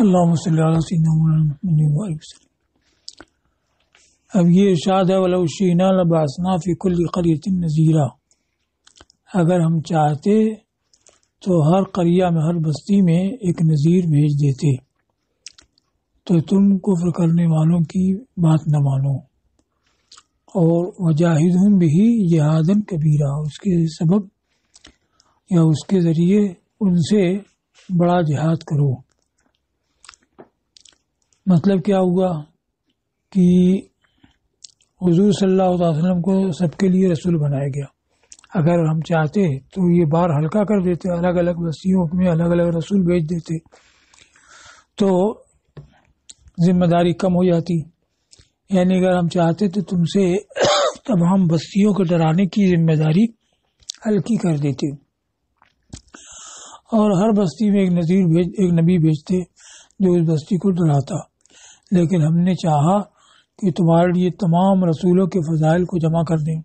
اللہم صلی علی سیدنا محمد وعلیہ وسلم۔ اب یہ ارشاد ہے وَلَوْ شِئْنَا لَبَعَثْنَا فِي كُلِّ قَرْيَةٍ نَذِيرًا، اگر ہم چاہتے تو ہر قریہ میں، ہر بستی میں ایک نذیر بھیج دیتے، تو تم کفر کرنے والوں کی بات نہ مانو۔ اور وجاہدہم بہ جہادا کبیرا، اس کے سبب یا اس کے ذریعے ان سے بڑا جہاد کرو۔ مطلب کیا ہوا کہ حضور صلی اللہ علیہ وسلم کو سب کے لیے رسول بنایا گیا۔ اگر ہم چاہتے تو یہ بار ہلکا کر دیتے، الگ الگ بستیوں میں الگ الگ رسول بھیج دیتے تو ذمہ داری کم ہو جاتی۔ یعنی اگر ہم چاہتے تو تم سے تمام بستیوں کو ڈرانے کی ذمہ داری ہلکی کر دیتے اور ہر بستی میں ایک نبی بھیجتے جو اس بستی کو ڈراتا۔ لیکن ہم نے چاہا کہ تمہارے لیے تمام رسولوں کے فضائل کو جمع کر دیں،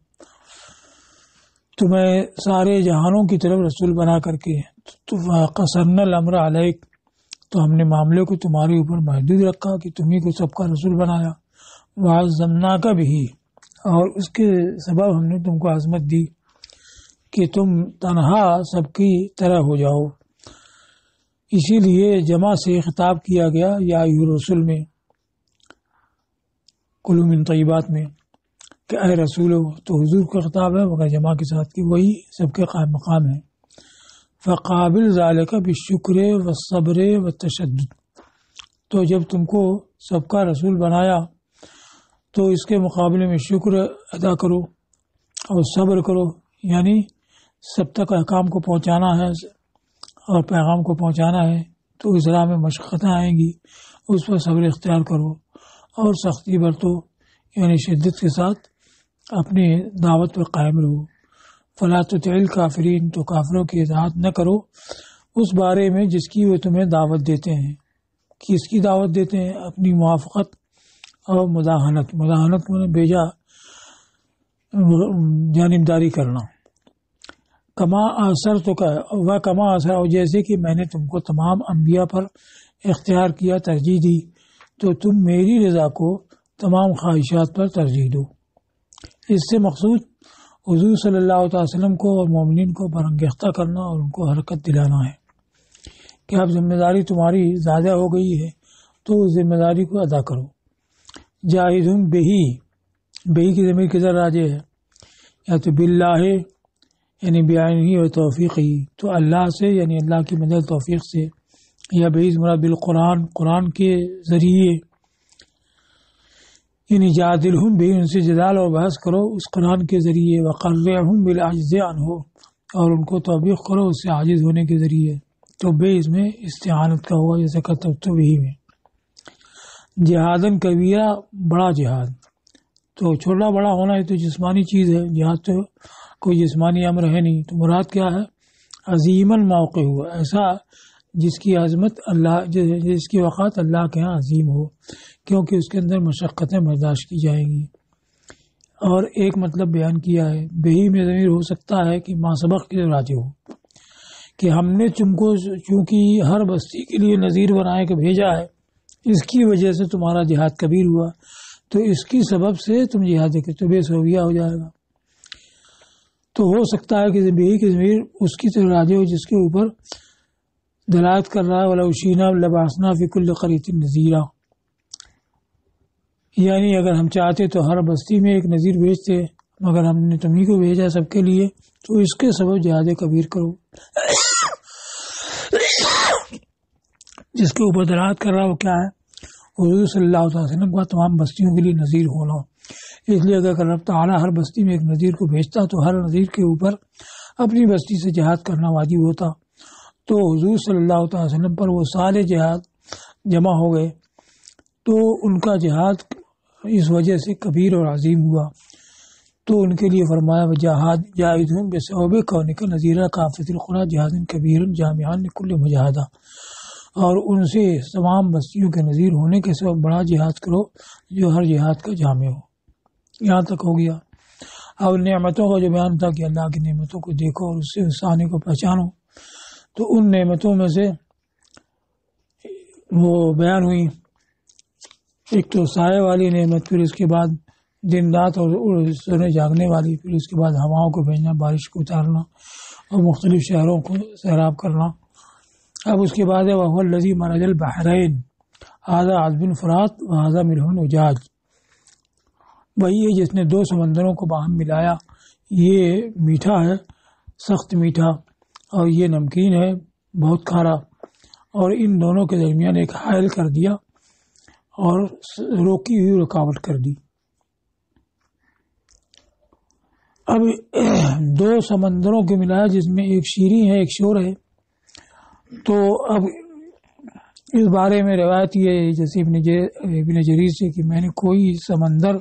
تمہیں سارے جہانوں کی طرف رسول بنا کر کے قصرنا الامر علیک، تو ہم نے معاملے کو تمہارے اوپر محدود رکھا کہ تمہیں کو سب کا رسول بنایا۔ وعظمناک بہ، اور اس کے سبب ہم نے تم کو عظمت دی کہ تم تنہا سب کی طرح ہو جاؤ۔ اسی لیے جمع سے خطاب کیا گیا یا ایھا الرسول میں، کلوا من طیبات میں، کہ اے رسول ہو، تو حضور کا خطاب ہے مگر جمع کے ساتھ کہ وہی سب کے قائم مقام ہے۔ فقابل ذالک بالشکر والصبر والتشدد، تو جب تم کو سب کا رسول بنایا تو اس کے مقابلے میں شکر ادا کرو اور صبر کرو، یعنی سب تک احکام کو پہنچانا ہے اور پیغام کو پہنچانا ہے تو اس راہ میں مشقتیں آئیں گی، اس پر صبر اختیار کرو اور سختی برتو، یعنی شدت کے ساتھ اپنی دعوت پر قائم رہو۔ فلا تطع الکافرین، تو کافروں کی اطاعت نہ کرو اس بارے میں جس کی وہ تمہیں دعوت دیتے ہیں۔ کس کی دعوت دیتے ہیں؟ اپنی موافقت اور مداہنت میں بیجا جانبداری کرنا۔ کما اثر تو کما اثر، اور جیسے کہ میں نے تم کو تمام انبیاء پر اختیار کیا، ترجیح دی، تو تم میری رضا کو تمام خواہشات پر ترجیح دو۔ اس سے مقصود حضور صلی اللہ علیہ وسلم کو اور مومنین کو برانگیختہ کرنا اور ان کو حرکت دلانا ہے کہ اب ذمہ داری تمہاری زیادہ ہو گئی ہے تو اس ذمہ داری کو ادا کرو۔ جاہدہم بہی کی ضمیر کدھر راجع ہے؟ یا تو باللہ یعنی بعینہ و توفیقی، تو اللہ سے یعنی اللہ کی مدد توفیق سے، یا بہی مراد بالقرآن، قرآن کے ذریعے، یعنی جادلہم بھی، ان سے جدال اور بحث کرو اس قرآن کے ذریعے، وقرعہم بالعجز عنہ، اور ان کو توبیخ کرو اس سے عاجز ہونے کے ذریعے۔ تو بے اس میں استعانت کا ہوا، جیسے کتبت بہی میں۔ جہادن کبیرہ، بڑا جہاد، تو چھوٹا بڑا ہونا یہ تو جسمانی چیز ہے، جہاد تو کوئی جسمانی امر ہے نہیں، تو مراد کیا ہے؟ عظیماً موقع ہوا، ایسا جس کی عظمت اللہ، جس کی وقات اللہ کے ہاں عظیم ہو، کیونکہ اس کے اندر مشقتیں برداشت کی جائیں گی۔ اور ایک مطلب بیان کیا ہے، بہی میں ضمیر ہو سکتا ہے کہ ما سبق کے راجع ہو، کہ ہم نے تم کو چونکہ ہر بستی کے لیے نذیر بنائے کے بھیجا ہے، اس کی وجہ سے تمہارا جہاد کبیر ہوا، تو اس کی سبب سے تم جہاد کے تو بے سویہ ہو جائے گا۔ تو ہو سکتا ہے کہ بہی کی ضمیر اس کی طرح راجع ہو جس کے اوپر دلالت کر رہا ہے وَلَوْ شِئْنَا لَبَعَثْنَا فِي كُلِّ قَرْيَةٍ نَذِيرًا، یعنی اگر ہم چاہتے تو ہر بستی میں ایک نذیر بھیجتے، مگر ہم نے تمہیں کو بھیجا سب کے لیے، تو اس کے سبب جہاد کبیر کرو۔ جس کے اوپر دلالت کر رہا وہ کیا ہے؟ حضور صلی اللہ علیہ وسلم کا تمام بستیوں کے لیے نذیر ہونا۔ اس لیے اگر رب تعالیٰ ہر بستی میں ایک نذیر کو بھیجتا تو ہر نذیر کے اوپر اپنی بستی سے جہاد کرنا واجب ہوتا، تو حضور صلی اللہ علیہ وسلم پر وہ سارے جہاد جمع ہو گئے، تو ان کا جہاد اس وجہ سے کبیر اور عظیم ہوا۔ تو ان کے لیے فرمایا جاہدہم بثواب کونک نذیرا کافۃ القریٰ جہادا کبیرا جامعا لکل مجاہدہ، اور ان سے تمام بستیوں کے نذیر ہونے کے سبب بڑا جہاد کرو جو ہر جہاد کا جامع ہو۔ یہاں تک ہو گیا۔ اب نعمتوں کا جو بیان تھا کہ اللہ کی نعمتوں کو دیکھو اور اس سے اس آنے کو پہچانو، تو ان نعمتوں میں سے وہ بیان ہوئی، ایک تو سائے والی نعمت، پھر اس کے بعد دن رات اور سونے جاگنے والی، پھر اس کے بعد ہواؤں کو بھیجنا، بارش کو اتارنا اور مختلف شہروں کو سیراب کرنا۔ اب اس کے بعد ہے وَهُوَ الَّذِي مَرَجَ الْبَحْرَيْنِ هَذَا عَذْبٌ فُرَاتٌ وَهَذَا مِلْحٌ أُجَاجٌ، وہی ہے جس نے دو سمندروں کو باہم ملایا، یہ میٹھا ہے، سخت میٹھا، اور یہ نمکین ہے، بہت کھارا، اور ان دونوں کے درمیان ایک حائل کر دیا اور روکی ہوئی رکاوٹ کر دی۔ اب دو سمندروں کے ملایا جس میں ایک شیریں ہے ایک شور ہے، تو اب اس بارے میں روایت یہ ہے جیسے ابن جریر سے کہ میں نے کوئی سمندر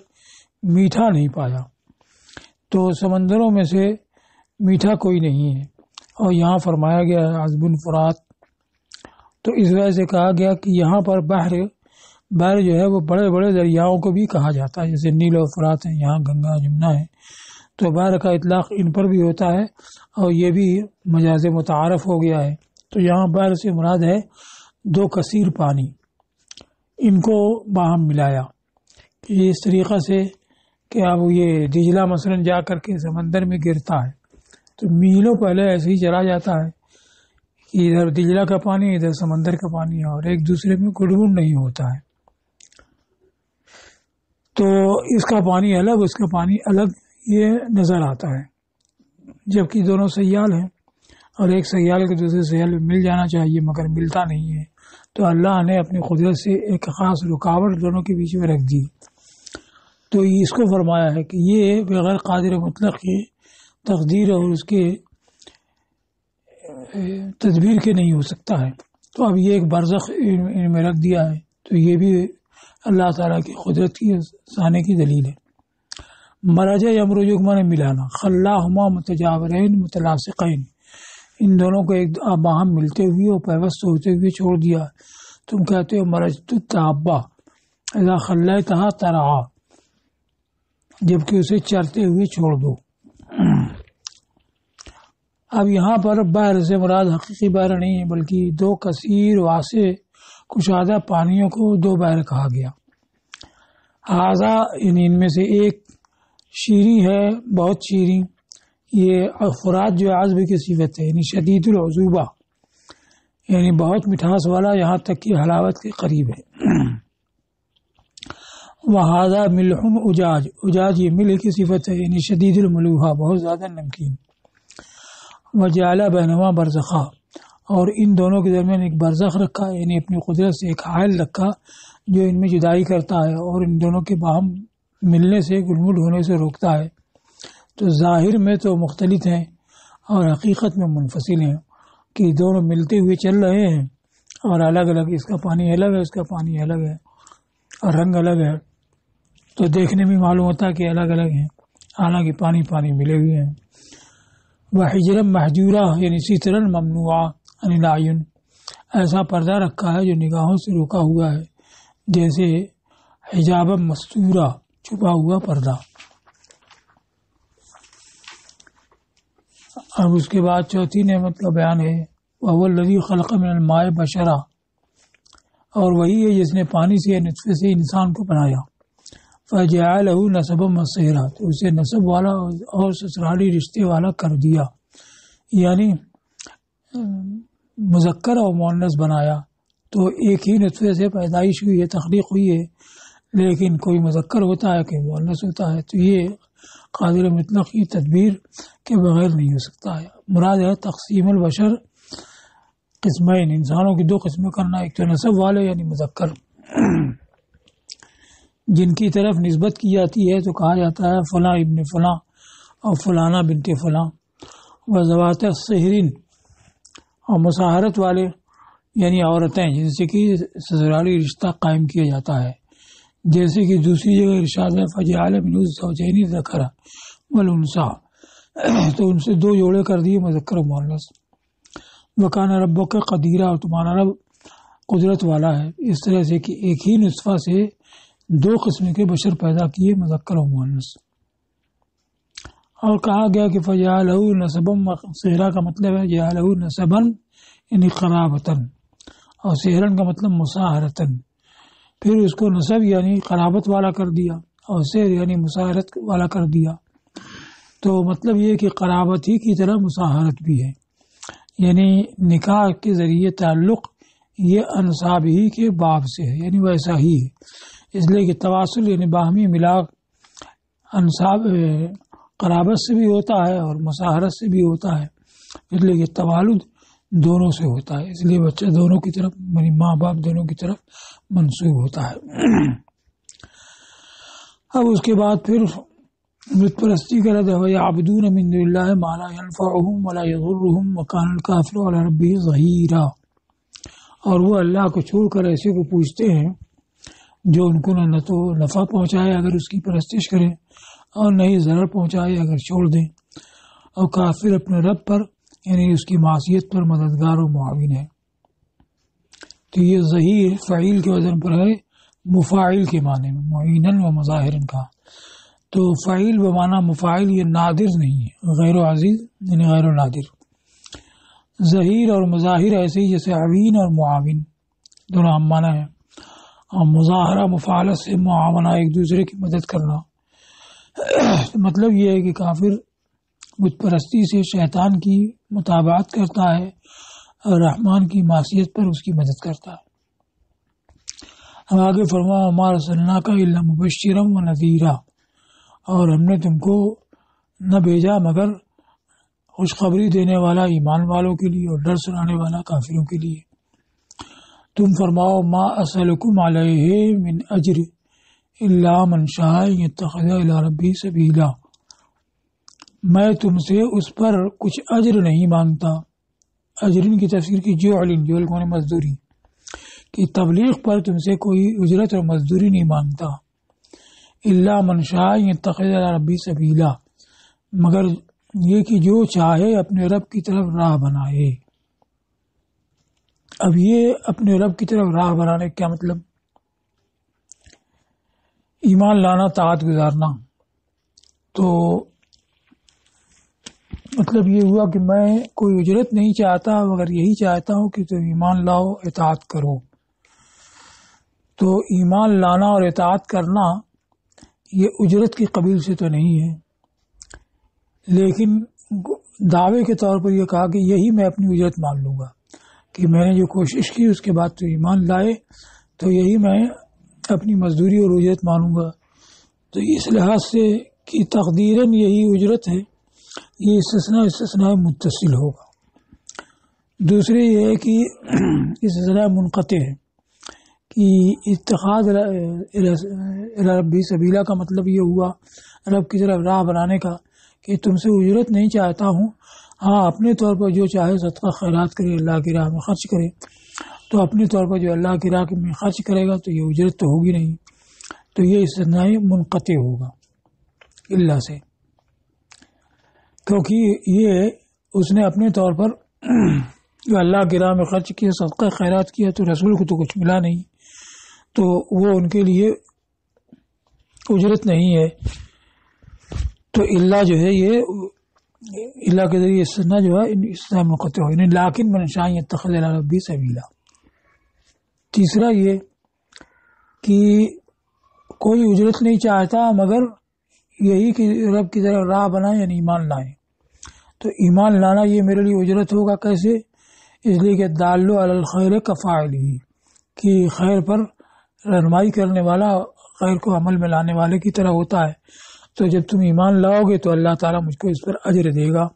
میٹھا نہیں پایا، تو سمندروں میں سے میٹھا کوئی نہیں ہے، اور یہاں فرمایا گیا ہے عذب فرات، تو اس وجہ سے کہا گیا کہ یہاں پر بحر جو ہے وہ بڑے بڑے دریاؤں کو بھی کہا جاتا ہے، جیسے نیل و فرات ہیں، یہاں گنگا جمنا ہے، تو بحر کا اطلاق ان پر بھی ہوتا ہے، اور یہ بھی مجاز متعارف ہو گیا ہے۔ تو یہاں بحر سے مراد ہے دو کثیر پانی، ان کو باہم ملایا، کہ اس طریقہ سے کہ اب یہ دجلہ مثلا جا کر کے سمندر میں گرتا ہے تو میلوں پہلے ایسے ہی چلا جاتا ہے کہ ادھر دجلہ کا پانی ادھر سمندر کا پانی ہے، اور ایک دوسرے میں گڑگڑ نہیں ہوتا ہے، تو اس کا پانی الگ اس کا پانی الگ یہ نظر آتا ہے، جبکہ دونوں سیال ہیں اور ایک سیال کے دوسرے سیال میں مل جانا چاہیے مگر ملتا نہیں ہے، تو اللہ نے اپنی قدرت سے ایک خاص رکاوٹ دونوں کے بیچ میں رکھ دی، تو اس کو فرمایا ہے کہ یہ بغیر قادر مطلق کی تقدیر اور اس کے تدبیر کے نہیں ہو سکتا ہے، تو اب یہ ایک برزخ ان میں رکھ دیا ہے، تو یہ بھی اللہ تعالیٰ کی قدرت کی سانے کی دلیل ہے۔ مرج یمرج مانے ملانا، خلاہما متجاورین متلاصقین، ان دونوں کو ایک باہم ملتے ہوئے اور پیوست ہوتے ہوئے چھوڑ دیا، تم کہتے ہو مرجت التعبہ اذا خلیتہا ترعا، جبکہ اسے چرتے ہوئے چھوڑ دو۔ اب یہاں پر بحر سے مراد حقیقی بحر نہیں ہے بلکہ دو کثیر واسع کشادہ پانیوں کو دو بحر کہا گیا۔ ہاذا ان میں سے ایک شیریں ہے، بہت شیریں، یہ فرات جو عذب کی صفت ہے، یعنی شدید العذوبہ، یعنی بہت مٹھاس والا، یہاں تک کہ حلاوت کے قریب ہے۔ وہذا ملح اجاج، اجاج یہ ملح کی صفت ہے، یعنی شدید الملوحہ، بہت زیادہ نمکین۔ وجعل بینہما برزخا، اور ان دونوں کے درمیان ایک برزخ رکھا، یعنی اپنی قدرت سے ایک حائل رکھا جو ان میں جدائی کرتا ہے اور ان دونوں کے باہم ملنے سے گلمل ہونے سے روکتا ہے، تو ظاہر میں تو مختلف ہیں اور حقیقت میں منفصل ہیں، کہ دونوں ملتے ہوئے چل رہے ہیں اور الگ الگ، اس کا پانی الگ ہے اس کا پانی الگ ہے اور رنگ الگ ہے، تو دیکھنے میں معلوم ہوتا ہے کہ الگ الگ ہیں، حالانکہ پانی پانی ملے ہوئے ہیں۔ وحجرا محجورا، یعنی سترا ممنوعا عن العیون، ایسا پردہ رکھا ہے جو نگاہوں سے روکا ہوا ہے، جیسے حجاب مستورا، چھپا ہوا پردہ۔ اب اس کے بعد چوتھی نعمت کا بیان ہے، وَهُوَ الَّذِي خَلَقَ مِنَ الْمَاءِ بَشَرًا، اور وہی ہے جس نے پانی سے نطفے سے انسان کو بنایا، فَجَعَلَهُ نَسَبًا وَصِهْرًا، تو اسے نسب والا اور سسرالی رشتے والا کر دیا، یعنی مذکر اور مؤنث بنایا، تو ایک ہی نطفے سے پیدائش ہوئی ہے، تخلیق ہوئی ہے، لیکن کوئی مذکر ہوتا ہے کوئی مؤنث ہوتا ہے، تو یہ قادر مطلق کی تدبیر کے بغیر نہیں ہو سکتا ہے۔ مراد ہے تقسیم البشر قسمین، انسانوں کی دو قسمیں کرنا، ایک تو نسب والے یعنی مذکر جن کی طرف نسبت کی جاتی ہے تو کہا جاتا ہے فلاں ابن فلاں اور فلانا بنت فلاں، و ذوات الصہرین، اور مساہرت والے یعنی عورتیں جن سے کہ سسرالی رشتہ قائم کیا جاتا ہے، جیسے کہ دوسری جگہ ارشاد ہے فجعل من الزوجین الذکر والانثی، تو ان سے دو جوڑے کر دیے مذکر و مؤنث۔ وکان ربک قدیرا، اور تمہارا رب قدرت والا ہے، اس طرح سے کہ ایک ہی نطفہ سے دو قسم کے بشر پیدا کیے مذکر و مؤنث۔ اور کہا گیا کہ فجعلہ نسبا، صہرا کا مطلب ہے جعلہ نسبا یعنی قرابتاً، اور سحرن کا مطلب مساہرتن، پھر اس کو نسب یعنی قرابت والا کر دیا اور سحر یعنی مساہرت والا کر دیا، تو مطلب یہ کہ قرابت ہی کی طرح مساہرت بھی ہے، یعنی نکاح کے ذریعے تعلق یہ انصاب ہی کے باب سے ہے، یعنی ویسا ہی ہے، اس لیے کہ تواصل یعنی باہمی ملاق انصاب قرابت سے بھی ہوتا ہے اور مساہرت سے بھی ہوتا ہے، اس لیے کہ توالد دونوں سے ہوتا ہے، اس لیے بچہ دونوں کی طرف یعنی ماں باپ دونوں کی طرف منسوب ہوتا ہے۔ اب اس کے بعد پھر بت پرستی کا رد ہے، یعبدون من دون اللہ ما لا ينفعهم ولا يضرهم وكان الكافر على ربه ظهيرا، اور وہ اللہ کو چھوڑ کر ایسے کو پوچھتے ہیں جو ان کو نہ تو نفع پہنچائے اگر اس کی پرستش کریں اور نہ ہی ضرر پہنچائے اگر چھوڑ دیں، اور کافر اپنے رب پر یعنی اس کی معصیت پر مددگار و معاون ہے۔ تو یہ ظہیر فعیل کے وزن پر ہے، مفاعل کے معنی میں، معیناً و مظاہراً کا، تو فعیل بمعنی مفاعل یہ نادر نہیں ہے، غیر و عزیز یعنی غیر و نادر۔ ظہیر اور مظاہر ایسے ہی جیسے عوین اور معاون دونوں ہم معنی ہیں، اور مظاہرہ مفاعلت سے معاونہ ایک دوسرے کی مدد کرنا، مطلب یہ ہے کہ کافر بت پرستی سے شیطان کی متابعت کرتا ہے اور رحمان کی معصیت پر اس کی مدد کرتا ہے۔ اب آگے فرمایا وما ارسلناک الا مبشرا ونذیرا، اور ہم نے تم کو نہ بھیجا مگر خوشخبری دینے والا ایمان والوں کے لیے اور ڈر سنانے والا کافروں کے لیے۔ تم فرماؤ ما اسألکم علیہ من اجر الا من شاء یتخذ الی ربہ سبیلا، میں تم سے اس پر کچھ اجر نہیں مانگتا، اجرین کی تفسیر کی جعل کو مزدوری کہ تبلیغ پر تم سے کوئی اجرت اور مزدوری نہیں مانگتا، الا من شاء یتخذ الی ربہ سبیلا، مگر یہ کہ جو چاہے اپنے رب کی طرف راہ بنائے۔ اب یہ اپنے رب کی طرف راہ بنانے کیا مطلب؟ ایمان لانا، طاعت گزارنا، تو مطلب یہ ہوا کہ میں کوئی اجرت نہیں چاہتا مگر یہی چاہتا ہوں کہ تم ایمان لاؤ، اطاعت کرو۔ تو ایمان لانا اور اطاعت کرنا یہ اجرت کی قبیل سے تو نہیں ہے، لیکن دعوے کے طور پر یہ کہا کہ یہی میں اپنی اجرت مان لوں گا کہ میں نے جو کوشش کی اس کے بعد تو ایمان لائے تو یہی میں اپنی مزدوری اور اجرت مانوں گا۔ تو اس لحاظ سے کہ تقدیراً یہی اجرت ہے، یہ استثناء متصل ہوگا۔ دوسری یہ ہے کہ استثناء منقطع ہے کہ اتخاذ ربی سبیلا کا مطلب یہ ہوا رب کی طرف راہ بنانے کا کہ تم سے اجرت نہیں چاہتا ہوں، ہاں اپنے طور پر جو چاہے صدقہ خیرات کرے، اللہ کی راہ میں خرچ کرے، تو اپنے طور پر جو اللہ کی راہ میں خرچ کرے گا تو یہ اجرت تو ہوگی نہیں، تو یہ استثناء منقطع ہوگا اللہ سے، کیونکہ یہ اس نے اپنے طور پر جو اللہ کی راہ میں خرچ کیا، صدقہ خیرات کیا، تو رسول کو تو کچھ ملا نہیں، تو وہ ان کے لیے اجرت نہیں ہے۔ تو اللہ جو ہے یہ اللہ کے ذریعے استثناء جو ہے استثناء منقطع ہو، یعنی لیکن من شاء یتخذ الی ربہ سبیلا۔ تیسرا یہ کہ کوئی اجرت نہیں چاہتا مگر یہی کہ رب کی طرف راہ بنائے یعنی ایمان لائے، تو ایمان لانا یہ میرے لیے اجرت ہوگا کیسے؟ اس لیے کہ دال علی الخیر کفاعلہ، کہ خیر پر رہنمائی کرنے والا خیر کو عمل میں لانے والے کی طرح ہوتا ہے، تو جب تم ایمان لاؤ گے تو اللہ تعالیٰ مجھ کو اس پر اجر دے گا،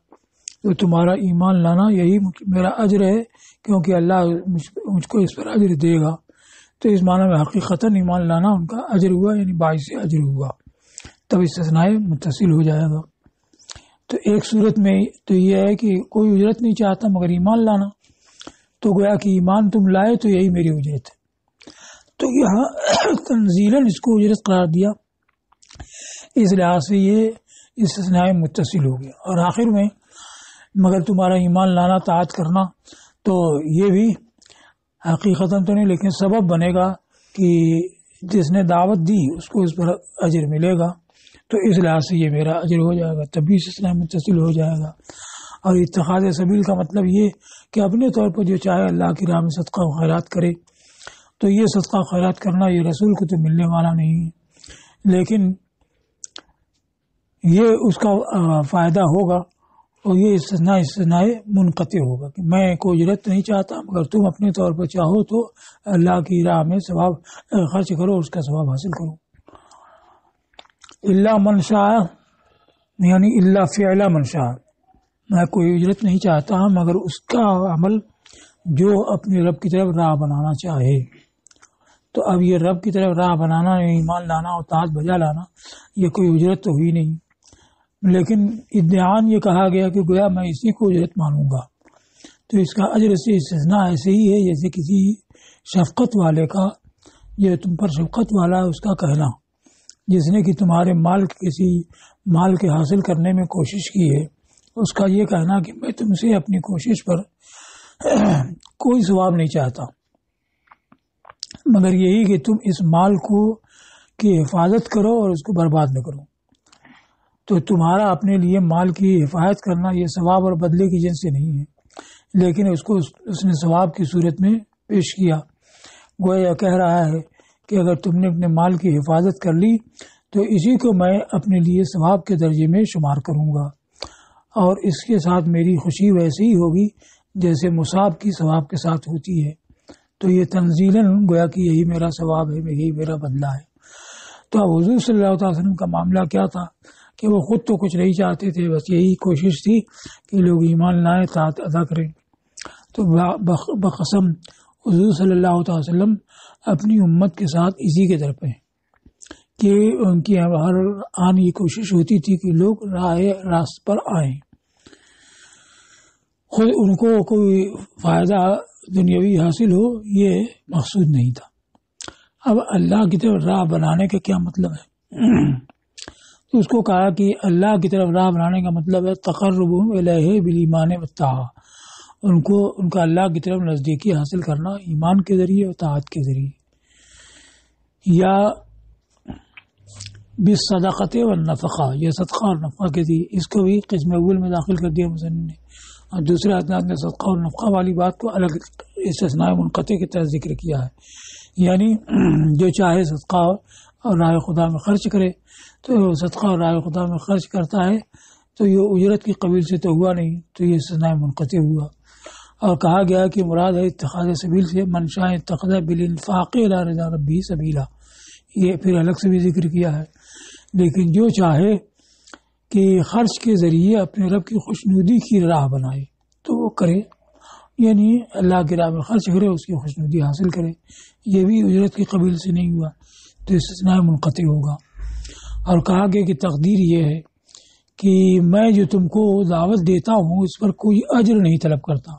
تو تمہارا ایمان لانا یہی میرا اجر ہے کیونکہ اللہ مجھ کو اس پر اجر دے گا، تو اس معنی میں حقیقتاً ایمان لانا ان کا اجر ہوا، یعنی باعث اجر ہوا، تب استثناء متصل ہو جائے گا۔ تو ایک صورت میں تو یہ ہے کہ کوئی اجرت نہیں چاہتا مگر ایمان لانا، تو گویا کہ ایمان تم لائے تو یہی میری اجرت ہے، تو یہاں تنزیلاً اس کو اجرت قرار دیا، اس لحاظ سے یہ استثناء متصل ہو گیا۔ اور آخر میں مگر تمہارا ایمان لانا، طاعت کرنا، تو یہ بھی حقیقتاً تو نہیں لیکن سبب بنے گا کہ جس نے دعوت دی اس کو اس پر اجر ملے گا، تو اس لحاظ سے یہ میرا اجر ہو جائے گا، تب بھی استثناء متصل ہو جائے گا۔ اور اتخاذ سبیل کا مطلب یہ کہ اپنے طور پر جو چاہے اللہ کی راہ میں صدقہ و خیرات کرے. تو یہ صدقہ و خیرات کرنا یہ رسول کو تو ملنے والا نہیں ہے، لیکن یہ اس کا فائدہ ہوگا اور یہ استثناء منقطع ہوگا کہ میں کوئی اجرت نہیں چاہتا، مگر تم اپنے طور پر چاہو تو اللہ کی راہ میں ثواب خرچ کرو، اس کا ثواب حاصل کرو. الا من شاء یعنی الا فعل من شاء، میں کوئی اجرت نہیں چاہتا مگر اس کا عمل جو اپنے رب کی طرف راہ بنانا چاہے. تو اب یہ رب کی طرف راہ بنانا، ایمان لانا اور طاعت بجا لانا، یہ کوئی اجرت تو ہوئی نہیں، لیکن ادعان یہ کہا گیا کہ گویا میں اسی کو اجرت مانوں گا. تو اس کا اجر سے استثناء ایسے ہی ہے جیسے کسی شفقت والے کا، یہ تم پر شفقت والا ہے اس کا کہنا، جس نے کہ تمہارے کسی مال کے حاصل کرنے میں کوشش کی ہے، اس کا یہ کہنا کہ میں تم سے اپنی کوشش پر کوئی ثواب نہیں چاہتا مگر یہی کہ تم اس مال کی حفاظت کرو اور اس کو برباد نہ کرو. تو تمہارا اپنے لیے مال کی حفاظت کرنا یہ ثواب اور بدلے کی جنس سے نہیں ہے، لیکن اس نے ثواب کی صورت میں پیش کیا. گویا کہہ رہا ہے کہ اگر تم نے اپنے مال کی حفاظت کر لی تو اسی کو میں اپنے لیے ثواب کے درجے میں شمار کروں گا، اور اس کے ساتھ میری خوشی ویسے ہی ہوگی جیسے مصاب کی ثواب کے ساتھ ہوتی ہے. تو یہ تنزیلاً گویا کہ یہی میرا ثواب ہے، یہی میرا بدلہ ہے. تو اب حضور صلی اللہ علیہ وسلم کا معاملہ کیا تھا کہ وہ خود تو کچھ نہیں چاہتے تھے، بس یہی کوشش تھی کہ لوگ ایمان لائیں، طاعت ادا کریں. تو بقسم حضور صلی اللہ علیہ وسلم اپنی امت کے ساتھ اسی کے طرف ہیں کہ ان کی ہر آن یہ کوشش ہوتی تھی کہ لوگ راست پر آئیں. خود ان کو کوئی فائدہ دنیاوی حاصل ہو یہ مقصود نہیں تھا. اب اللہ کی طرف راہ بنانے کا کیا مطلب ہے؟ تو اس کو کہا کہ اللہ کی طرف راہ بنانے کا مطلب ہے تقربهم الیہ بالایمان والطاعہ، ان کا اللہ کی طرف نزدیکی حاصل کرنا ایمان کے ذریعے اور طاعت کے ذریعے، یا بالصدقۃ والنفقہ، یہ صدقہ اور نفقہ کے ذریعے. اس کو بھی قسم اول میں داخل کر دیا مصنف نے، اور دوسرے حضرات نے صدقہ اور نفقہ والی بات کو الگ استثناء منقطع کے تحت ذکر کیا ہے. یعنی جو چاہے صدقہ اور راہ خدا میں خرچ کرے، تو صدقہ اور راہ خدا میں خرچ کرتا ہے تو یہ اجرت کی قبیل سے تو ہوا نہیں، تو یہ استثناء منقطع ہوا. اور کہا گیا کہ مراد ہے اتخاذ سبیل سے من شاء اتخذ بالانفاق الی رضا ربہ سبیلا، یہ پھر الگ سے بھی ذکر کیا ہے. لیکن جو چاہے کہ خرچ کے ذریعے اپنے رب کی خوشنودی کی راہ بنائے تو وہ کرے، یعنی اللہ کی راہ میں خرچ کرے، اس کی خوشنودی حاصل کرے. یہ بھی اجرت کی قبیل سے نہیں ہوا تو استثناء منقطع ہوگا. اور کہا گیا کہ تقدیر یہ ہے کہ میں جو تم کو دعوت دیتا ہوں اس پر کوئی اجر نہیں طلب کرتا،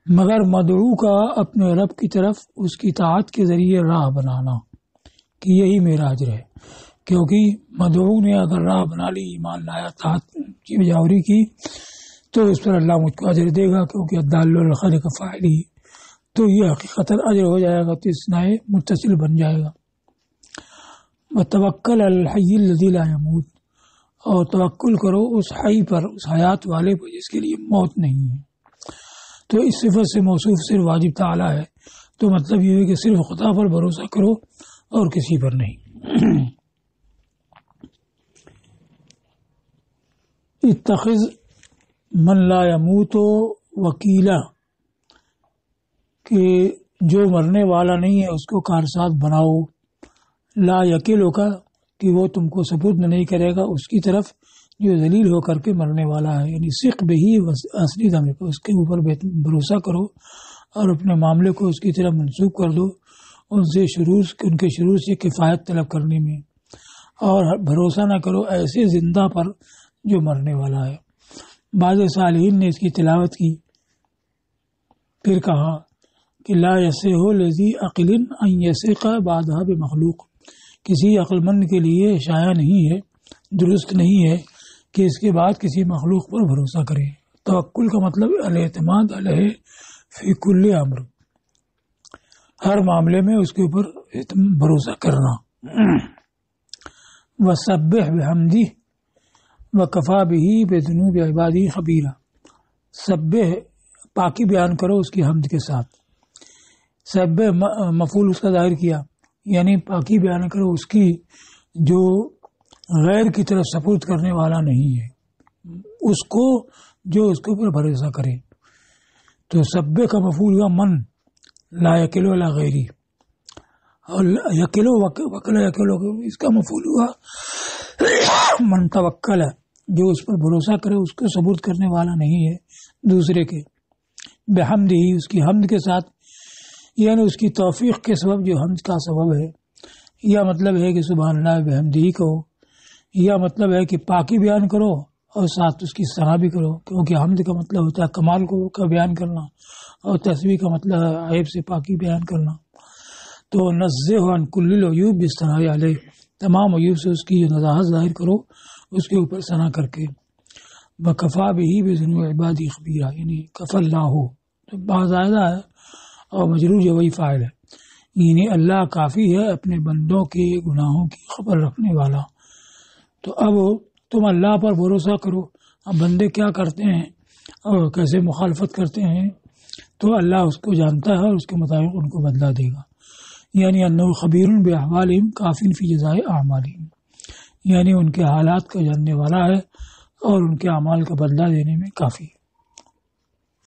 مگر مدعو کا اپنے رب کی طرف اس کی طاعت کے ذریعے راہ بنانا، کہ یہی میرا اجر ہے. کیونکہ مدعو نے اگر راہ بنا لی، ایمان لایا، طاعت کی بجاوری کی، تو اس پر اللہ مجھ کو اجر دے گا، کیونکہ الدال علی الخیر کفاعل ہی، تو یہ حقیقتاً اجر ہو جائے گا، تو استثناء متصل بن جائے گا. وتوکل علی الحی الذی لا یموت، اور توکل کرو اس حی پر، اس حیات والے پر جس کے لیے موت نہیں ہے. تو اس صفت سے موصوف صرف واجب تعالی ہے، تو مطلب یہ ہے کہ صرف خدا پر بھروسہ کرو اور کسی پر نہیں. اتخذ من لا یموت وکیلا، کہ جو مرنے والا نہیں ہے اس کو کارساز بناؤ. لا یکلو کا، کہ وہ تم کو سپرد نہیں کرے گا اس کی طرف جو ذلیل ہو کر کے مرنے والا ہے. یعنی ثق بہی اصلی دم کو، اس کے اوپر بھروسہ کرو اور اپنے معاملے کو اس کی طرف منسوخ کر دو، ان کے شرور سے کفایت طلب کرنے میں، اور بھروسہ نہ کرو ایسے زندہ پر جو مرنے والا ہے. بعض صالحین نے اس کی تلاوت کی، پھر کہا کہ لا یصح لذی عقل ان یثق بعدها بمخلوق، کسی عقل مند کے لیے شایع نہیں ہے، درست نہیں ہے کہ اس کے بعد کسی مخلوق پر بھروسہ کرے. توکل کا مطلب الاعتماد علیہ فی کل امر، ہر معاملے میں اس کے اوپر بھروسہ کرنا. وسبح بحمدہ وکفا بہ بذنوب عبادی خبیرہ، سبح پاکی بیان کرو اس کی حمد کے ساتھ. سبح مفعول اس کا ظاہر کیا، یعنی پاکی بیان کرو اس کی جو غیر کی طرف سپرد کرنے والا نہیں ہے، اس کو جو اس کے اوپر بھروسہ کرے. تو سبح کا مفعول ہوا من لا یکلو الا غیری، اور یکلو وکلا یکلو اس کا مفعول ہوا من توکل، جو اس پر بھروسہ کرے، اس کو ثبوت کرنے والا نہیں ہے دوسرے کے. بحمد ہی اس کی حمد کے ساتھ، یعنی اس کی توفیق کے سبب جو حمد کا سبب ہے، یا مطلب ہے کہ سبحان اللہ بحمد ہی کہو، یا مطلب ہے کہ پاکی بیان کرو اور ساتھ اس کی ثنا بھی کرو، کیونکہ حمد کا مطلب ہوتا ہے کمال کو کا بیان کرنا، اور تسبیح کا مطلب ہے عیب سے پاکی بیان کرنا. تو نزہ عن کل العیوب بالثناء علیہ، تمام عیوب سے اس کی نزاہت ظاہر کرو اس کے اوپر ثنا کر کے. بکفا بہ بذنوب عبادی خبیرہ، یعنی کف اللہ ہو تو بازائدہ ہے اور مجرور جو وہی فاعل ہے، یعنی اللہ کافی ہے اپنے بندوں کے گناہوں کی خبر رکھنے والا. تو اب تم اللہ پر بھروسہ کرو. اب بندے کیا کرتے ہیں اور کیسے مخالفت کرتے ہیں تو اللہ اس کو جانتا ہے اور اس کے مطابق ان کو بدلہ دے گا. یعنی انہ خبیر باحوالہم کافٍ فی جزاء اعمالہم، یعنی ان کے حالات کو جاننے والا ہے اور ان کے اعمال کا بدلہ دینے میں کافی.